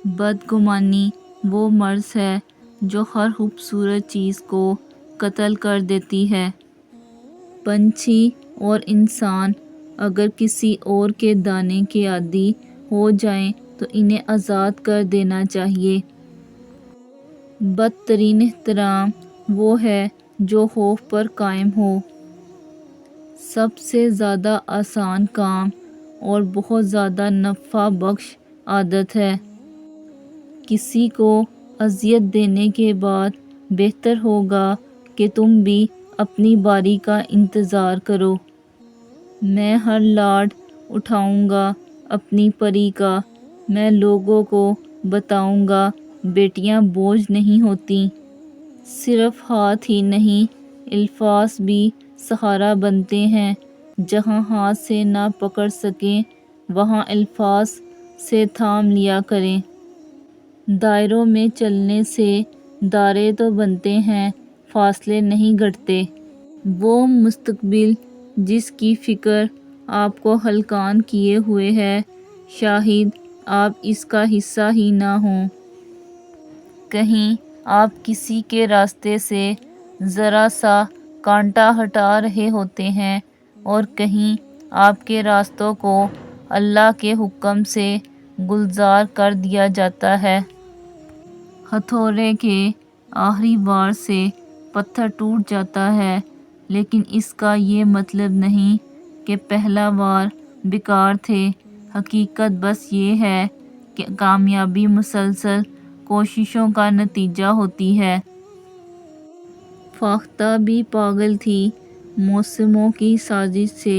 بدگمانی وہ مرض ہے جو ہر خوبصورت چیز کو قتل کر دیتی ہے۔ پنچھی اور انسان اگر کسی اور کے دانے کے عادی ہو جائیں تو انہیں آزاد کر دینا چاہیے۔ بدترین احترام وہ ہے جو خوف پر قائم ہو۔ سب سے زیادہ آسان کام اور بہت زیادہ نفع بخش عادت ہے۔ کسی کو اذیت دینے کے بعد بہتر ہوگا کہ تم بھی اپنی باری کا انتظار کرو۔ میں ہر لاڈ اٹھاؤں گا اپنی پری کا، میں لوگوں کو بتاؤں گا بیٹیاں بوجھ نہیں ہوتیں۔ صرف ہاتھ ہی نہیں، الفاظ بھی سہارا بنتے ہیں۔ جہاں ہاتھ سے نہ پکڑ سکیں وہاں الفاظ سے تھام لیا کریں۔ دائروں میں چلنے سے دائرے تو بنتے ہیں، فاصلے نہیں گھٹتے۔ وہ مستقبل جس کی فکر آپ کو ہلکان کیے ہوئے ہے، شاید آپ اس کا حصہ ہی نہ ہوں۔ کہیں آپ کسی کے راستے سے ذرا سا کانٹا ہٹا رہے ہوتے ہیں اور کہیں آپ کے راستوں کو اللہ کے حکم سے گلزار کر دیا جاتا ہے۔ ہتھوڑے کے آخری وار سے پتھر ٹوٹ جاتا ہے، لیکن اس کا یہ مطلب نہیں کہ پہلا وار بیکار تھے۔ حقیقت بس یہ ہے کہ کامیابی مسلسل کوششوں کا نتیجہ ہوتی ہے۔ فاختہ بھی پاگل تھی، موسموں کی سازش سے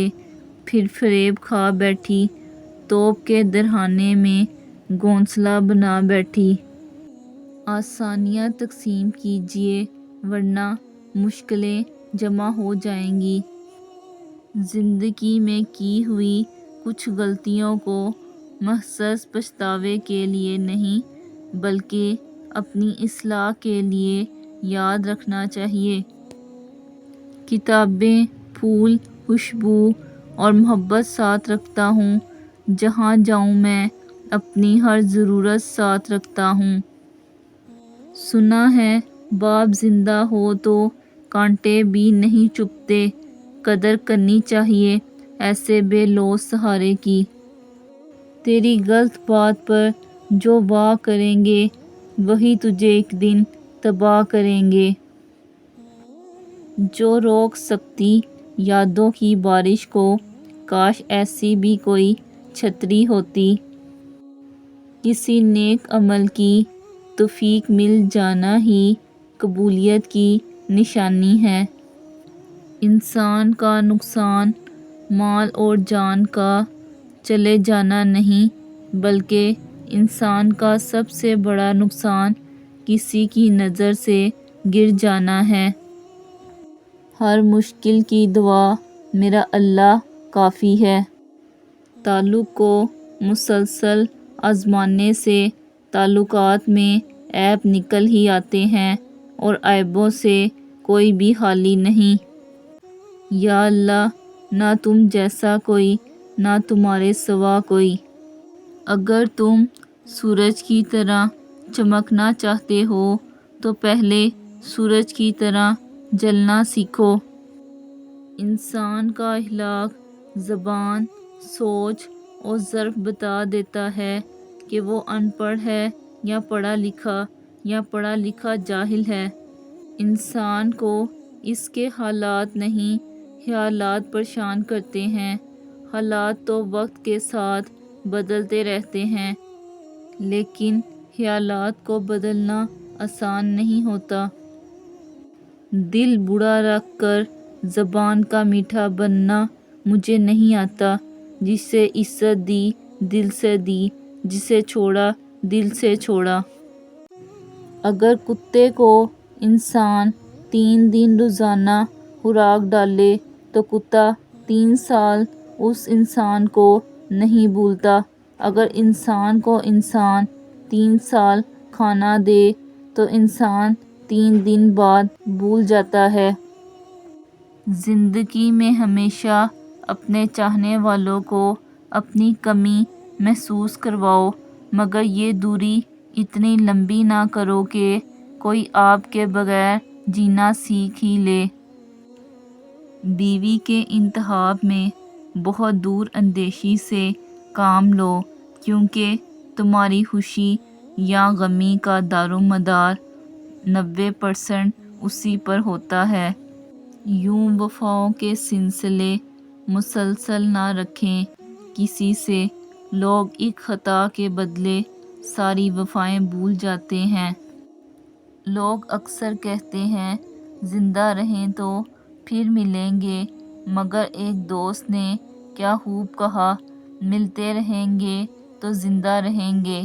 پھر فریب کھا بیٹھی، توپ کے دہرانے میں گھونسلہ بنا بیٹھی۔ آسانیاں تقسیم کیجیے ورنہ مشکلیں جمع ہو جائیں گی۔ زندگی میں کی ہوئی کچھ غلطیوں کو محض پچھتاوے کے لیے نہیں بلکہ اپنی اصلاح کے لیے یاد رکھنا چاہیے۔ کتابیں، پھول، خوشبو اور محبت ساتھ رکھتا ہوں، جہاں جاؤں میں اپنی ہر ضرورت ساتھ رکھتا ہوں۔ سنا ہے باپ زندہ ہو تو کانٹے بھی نہیں چبھتے، قدر کرنی چاہیے ایسے بے لوث سہارے کی۔ تیری غلط بات پر جو واہ کریں گے وہی تجھے ایک دن تباہ کریں گے۔ جو روک سکتی یادوں کی بارش کو، کاش ایسی بھی کوئی چھتری ہوتی۔ کسی نیک عمل کی توفیق مل جانا ہی قبولیت کی نشانی ہے۔ انسان کا نقصان مال اور جان کا چلے جانا نہیں بلکہ انسان کا سب سے بڑا نقصان کسی کی نظر سے گر جانا ہے۔ ہر مشکل کی دوا میرا اللہ کافی ہے۔ تعلق کو مسلسل آزمانے سے تعلقات میں عیب نکل ہی آتے ہیں اور عیبوں سے کوئی بھی خالی نہیں۔ یا اللہ، نہ تم جیسا کوئی، نہ تمہارے سوا کوئی۔ اگر تم سورج کی طرح چمکنا چاہتے ہو تو پہلے سورج کی طرح جلنا سیکھو۔ انسان کا اخلاق زبان، سوچ اور ظرف بتا دیتا ہے کہ وہ ان پڑھ ہے یا پڑھا لکھا جاہل ہے۔ انسان کو اس کے حالات نہیں خیالات پریشان کرتے ہیں۔ حالات تو وقت کے ساتھ بدلتے رہتے ہیں لیکن خیالات کو بدلنا آسان نہیں ہوتا۔ دل بڑا رکھ کر زبان کا میٹھا بننا مجھے نہیں آتا۔ جسے عزت دی دل سے دی، جسے چھوڑا دل سے چھوڑا۔ اگر کتے کو انسان 3 دن روزانہ خوراک ڈالے تو کتا 3 سال اس انسان کو نہیں بھولتا۔ اگر انسان کو انسان 3 سال کھانا دے تو انسان 3 دن بعد بھول جاتا ہے۔ زندگی میں ہمیشہ اپنے چاہنے والوں کو اپنی کمی محسوس کرواؤ، مگر یہ دوری اتنی لمبی نہ کرو کہ کوئی آپ کے بغیر جینا سیکھ ہی لے۔ بیوی کے انتخاب میں بہت دور اندیشی سے کام لو، کیونکہ تمہاری خوشی یا غمی کا دار و مدار 90% اسی پر ہوتا ہے۔ یوں وفاؤں کے سلسلے مسلسل نہ رکھیں کسی سے، لوگ ایک خطا کے بدلے ساری وفائیں بھول جاتے ہیں۔ لوگ اکثر کہتے ہیں زندہ رہیں تو پھر ملیں گے، مگر ایک دوست نے کیا خوب کہا، ملتے رہیں گے تو زندہ رہیں گے۔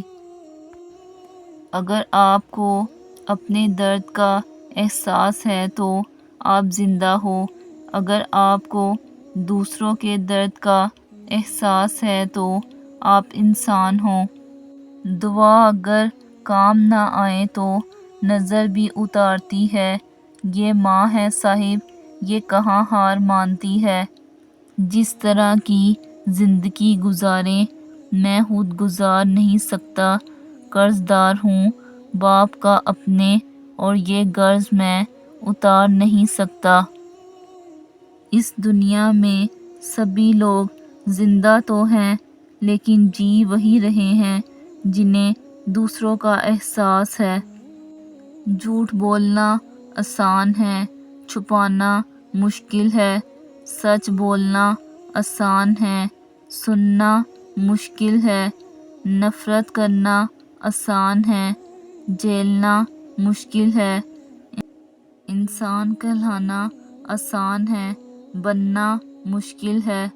اگر آپ کو اپنے درد کا احساس ہے تو آپ زندہ ہو، اگر آپ کو دوسروں کے درد کا احساس ہے تو آپ انسان ہو۔ دعا اگر کام نہ آئے تو نظر بھی اتارتی ہے، یہ ماں ہے صاحب یہ کہاں ہار مانتی ہے۔ جس طرح کی زندگی گزاریں میں خود گزار نہیں سکتا، قرض دار ہوں باپ کا اپنے اور یہ قرض میں اتار نہیں سکتا۔ اس دنیا میں سبھی لوگ زندہ تو ہیں لیکن جی وہی رہے ہیں جنہیں دوسروں کا احساس ہے۔ جھوٹ بولنا آسان ہے، چھپانا مشکل ہے، سچ بولنا آسان ہے، سننا مشکل ہے، نفرت کرنا آسان ہے، جھیلنا مشکل ہے، انسان کہلانا آسان ہے، بننا مشکل ہے۔